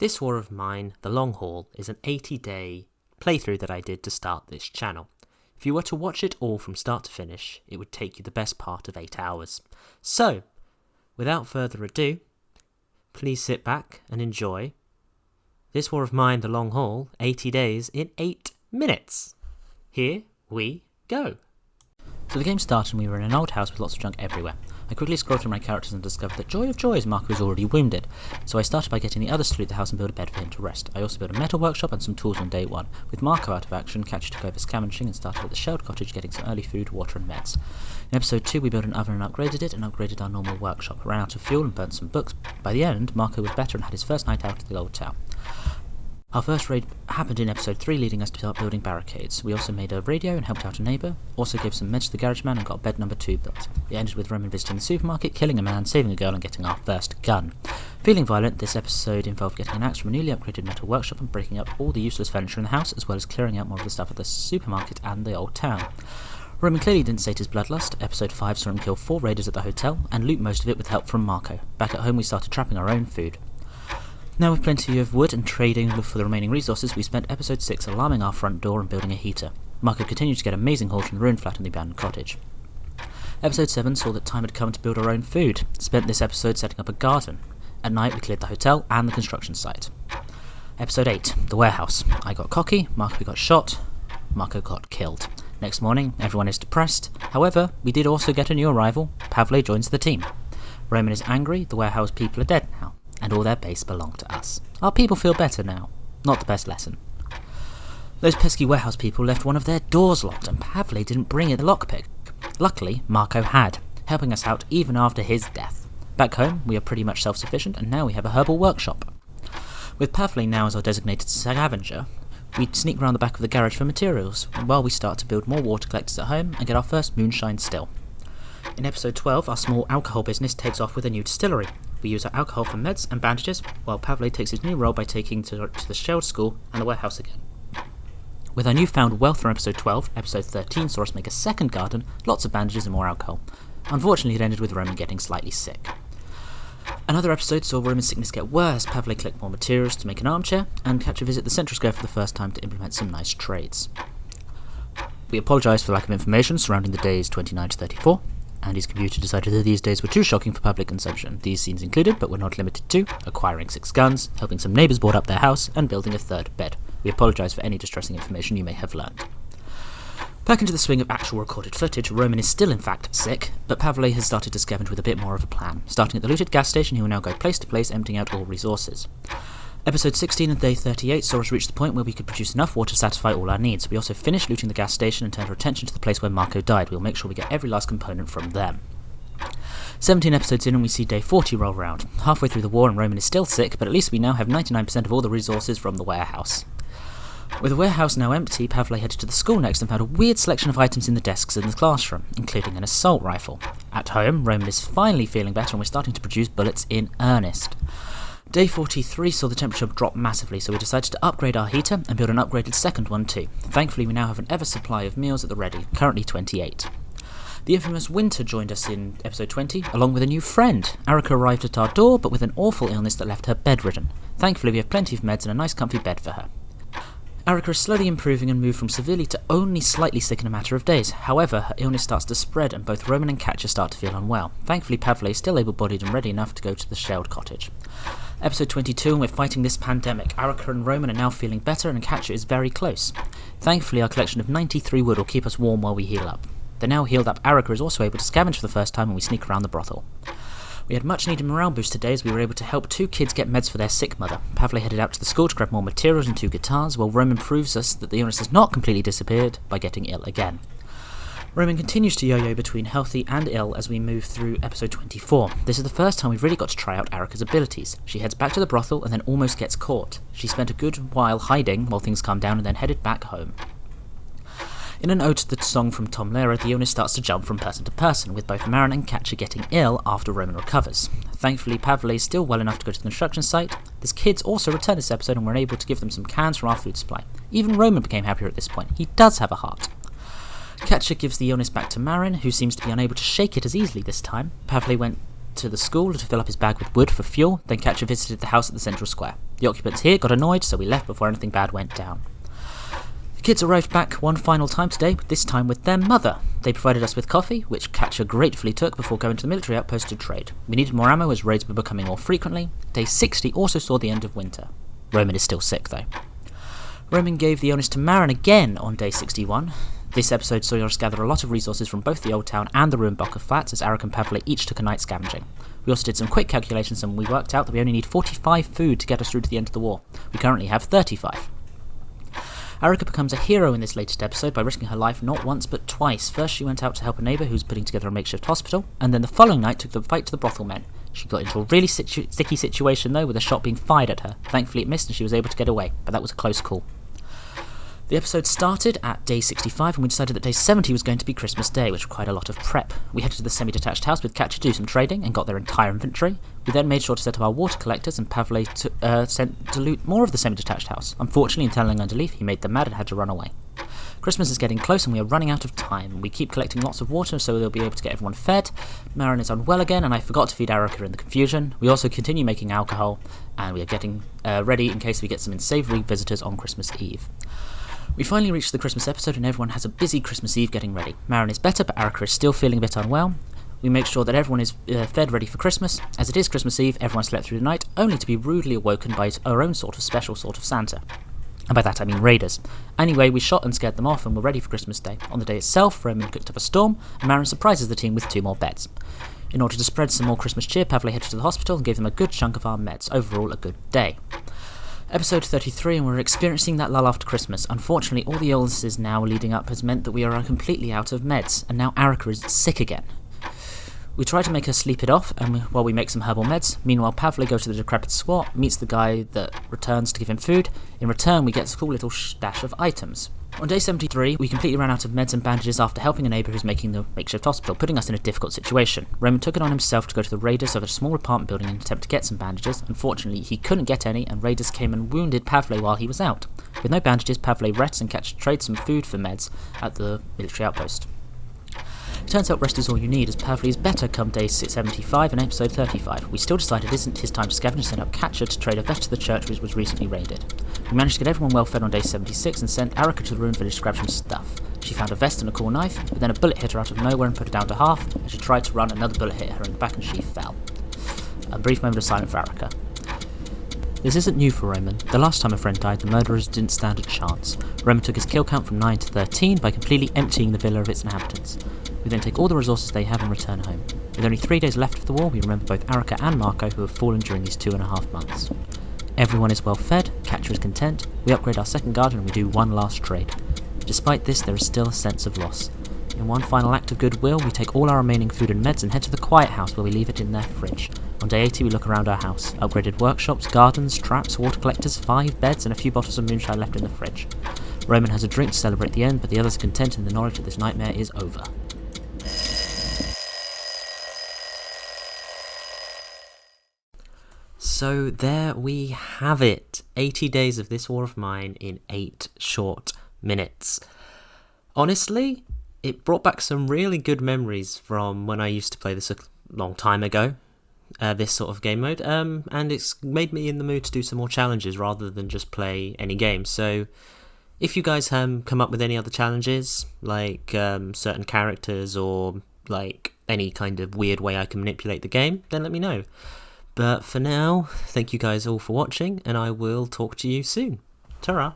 This war of mine, the long haul, is an 80-day playthrough that I did to start this channel. If you were to watch it all from start to finish, it would take you the best part of 8 hours. So, without further ado, please sit back and enjoy this war of mine, the long haul, 80 days in 8 minutes. Here we go. So the game started and we were in an old house with lots of junk everywhere. I quickly scrolled through my characters and discovered that joy of joys, Marco was already wounded, so I started by getting the others to loot the house and build a bed for him to rest. I also built a metal workshop and some tools on day 1. With Marco out of action, Catcher took over scavenging and started at the shelled cottage getting some early food, water and meds. In episode 2 we built an oven and upgraded it, and upgraded our normal workshop, ran out of fuel and burnt some books. By the end, Marco was better and had his first night out at the old town. Our first raid happened in episode 3, leading us to start building barricades. We also made a radio and helped out a neighbour, also gave some meds to the garage man and got bed number 2 built. It ended with Roman visiting the supermarket, killing a man, saving a girl and getting our first gun. Feeling violent, this episode involved getting an axe from a newly upgraded metal workshop and breaking up all the useless furniture in the house, as well as clearing out more of the stuff at the supermarket and the old town. Roman clearly didn't sate his bloodlust. Episode 5 saw him kill 4 raiders at the hotel and loot most of it with help from Marco. Back at home we started trapping our own food. Now with plenty of wood and trading for the remaining resources, we spent episode 6 alarming our front door and building a heater. Marco continued to get amazing hauls from the ruined flat and the abandoned cottage. Episode 7 saw that time had come to build our own food. Spent this episode setting up a garden. At night we cleared the hotel and the construction site. Episode 8, the warehouse. I got cocky, Marco got shot, Marco got killed. Next morning, everyone is depressed. However, we did also get a new arrival. Pavle joins the team. Roman is angry, the warehouse people are dead now, and all their base belong to us. Our people feel better now. Not the best lesson. Those pesky warehouse people left one of their doors locked, and Pavle didn't bring in a lockpick. Luckily, Marco had, helping us out even after his death. Back home, we are pretty much self-sufficient, and now we have a herbal workshop. With Pavle now as our designated scavenger, we sneak around the back of the garage for materials, while we start to build more water collectors at home and get our first moonshine still. In episode 12, our small alcohol business takes off with a new distillery. We use our alcohol for meds and bandages, while Pavle takes his new role by taking to the shelled school and the warehouse again. With our newfound wealth from episode 12, episode 13 saw us make a second garden, lots of bandages and more alcohol. Unfortunately, it ended with Roman getting slightly sick. Another episode saw Roman's sickness get worse, Pavle collect more materials to make an armchair, and Catcher visit the Central Square for the first time to implement some nice trades. We apologise for the lack of information surrounding the days 29 to 34. And his computer decided that these days were too shocking for public consumption. These scenes included, but were not limited to, acquiring 6 guns, helping some neighbours board up their house, and building a 3rd bed. We apologise for any distressing information you may have learned. Back into the swing of actual recorded footage, Roman is still in fact sick, but Pavle has started to scavenge with a bit more of a plan. Starting at the looted gas station, he will now go place to place, emptying out all resources. Episode 16 and day 38 saw us reach the point where we could produce enough water to satisfy all our needs. We also finished looting the gas station and turned our attention to the place where Marco died. We'll make sure we get every last component from them. 17 episodes in and we see day 40 roll round. Halfway through the war and Roman is still sick, but at least we now have 99% of all the resources from the warehouse. With the warehouse now empty, Pavle headed to the school next and found a weird selection of items in the desks in the classroom, including an assault rifle. At home, Roman is finally feeling better and we're starting to produce bullets in earnest. Day 43 saw the temperature drop massively, so we decided to upgrade our heater and build an upgraded second one too. Thankfully we now have an ever supply of meals at the ready, currently 28. The infamous Winter joined us in episode 20, along with a new friend. Erica arrived at our door, but with an awful illness that left her bedridden. Thankfully we have plenty of meds and a nice comfy bed for her. Erica is slowly improving and moved from severely to only slightly sick in a matter of days. However, her illness starts to spread and both Roman and Catcher start to feel unwell. Thankfully Pavle is still able-bodied and ready enough to go to the shelled cottage. Episode 22 and we're fighting this pandemic. Erica and Roman are now feeling better and Catcher is very close. Thankfully our collection of 93 wood will keep us warm while we heal up. The now healed up Erica is also able to scavenge for the first time when we sneak around the brothel. We had much needed morale boost today as we were able to help 2 kids get meds for their sick mother. Pavle headed out to the school to grab more materials and 2 guitars, while Roman proves us that the illness has not completely disappeared by getting ill again. Roman continues to yo-yo between healthy and ill as we move through episode 24. This is the first time we've really got to try out Erica's abilities. She heads back to the brothel and then almost gets caught. She spent a good while hiding while things calmed down and then headed back home. In an ode to the song from Tom Lehrer, the illness starts to jump from person to person, with both Marin and Catcher getting ill after Roman recovers. Thankfully, Pavle is still well enough to go to the construction site. His kids also returned this episode and we're able to give them some cans from our food supply. Even Roman became happier at this point. He does have a heart. Catcher gives the illness back to Marin, who seems to be unable to shake it as easily this time. Pavle went to the school to fill up his bag with wood for fuel, then Catcher visited the house at the Central Square. The occupants here got annoyed, so we left before anything bad went down. The kids arrived back one final time today, this time with their mother. They provided us with coffee, which Catcher gratefully took before going to the military outpost to trade. We needed more ammo as raids were becoming more frequently. Day 60 also saw the end of winter. Roman is still sick though. Roman gave the onus to Marin again on day 61. This episode saw us gather a lot of resources from both the Old Town and the ruined block of flats as Arik and Pavle each took a night scavenging. We also did some quick calculations and we worked out that we only need 45 food to get us through to the end of the war. We currently have 35. Arika becomes a hero in this latest episode by risking her life not once but twice. First she went out to help a neighbour who was putting together a makeshift hospital, and then the following night took the fight to the brothel men. She got into a really sticky situation though, with a shot being fired at her. Thankfully it missed and she was able to get away, but that was a close call. The episode started at day 65 and we decided that day 70 was going to be Christmas Day, which required a lot of prep. We headed to the semi-detached house with Catcher to do some trading and got their entire inventory. We then made sure to set up our water collectors and Pavle sent to loot more of the semi-detached house. Unfortunately, in telling Underleaf, he made them mad and had to run away. Christmas is getting close and we are running out of time. We keep collecting lots of water so they'll be able to get everyone fed. Marin is unwell again and I forgot to feed Arika in the confusion. We also continue making alcohol and we are getting ready in case we get some unsavoury visitors on Christmas Eve. We finally reached the Christmas episode and everyone has a busy Christmas Eve getting ready. Marin is better but Arika is still feeling a bit unwell. We make sure that everyone is fed ready for Christmas. As it is Christmas Eve, everyone slept through the night, only to be rudely awoken by our own special sort of Santa. And by that I mean raiders. Anyway, we shot and scared them off and were ready for Christmas Day. On the day itself, Roman cooked up a storm and Marin surprises the team with 2 more beds. In order to spread some more Christmas cheer, Pavle headed to the hospital and gave them a good chunk of our meds. Overall, a good day. Episode 33 and we're experiencing that lull after Christmas. Unfortunately, all the illnesses now leading up has meant that we are completely out of meds, and now Arika is sick again. We try to make her sleep it off while we make some herbal meds. Meanwhile, Pavle goes to the decrepit squat, meets the guy that returns to give him food. In return, we get a cool little stash of items. On day 73, we completely ran out of meds and bandages after helping a neighbour who's making the makeshift hospital, putting us in a difficult situation. Roman took it on himself to go to the raiders of a small apartment building in an attempt to get some bandages. Unfortunately, he couldn't get any, and raiders came and wounded Pavle while he was out. With no bandages, Pavle rests and Catcher trades some food for meds at the military outpost. It turns out rest is all you need, as Pavle is better come day 75 and episode 35. We still decide it isn't his time to scavenge and send up Catcher to trade a vest to the church which was recently raided. We managed to get everyone well fed on day 76 and sent Arika to the ruined village to grab some stuff. She found a vest and a cool knife, but then a bullet hit her out of nowhere and put her down to half. As she tried to run, another bullet hit her in the back and she fell. A brief moment of silence for Arika. This isn't new for Roman. The last time a friend died, the murderers didn't stand a chance. Roman took his kill count from 9 to 13 by completely emptying the villa of its inhabitants. We then take all the resources they have and return home. With only 3 days left of the war, we remember both Arika and Marco who have fallen during these 2.5 months. Everyone is well fed, Catcher is content, we upgrade our second garden and we do one last trade. Despite this, there is still a sense of loss. In one final act of goodwill, we take all our remaining food and meds and head to the quiet house where we leave it in their fridge. On day 80 we look around our house. Upgraded workshops, gardens, traps, water collectors, 5 beds and a few bottles of moonshine left in the fridge. Roman has a drink to celebrate the end, but the others are content in the knowledge that this nightmare is over. So there we have it. 80 days of this war of mine in 8 short minutes. Honestly, it brought back some really good memories from when I used to play this a long time ago, this sort of game mode, and it's made me in the mood to do some more challenges rather than just play any game. So if you guys come up with any other challenges, like certain characters or like any kind of weird way I can manipulate the game, then let me know. But for now, thank you guys all for watching, and I will talk to you soon. Ta-ra!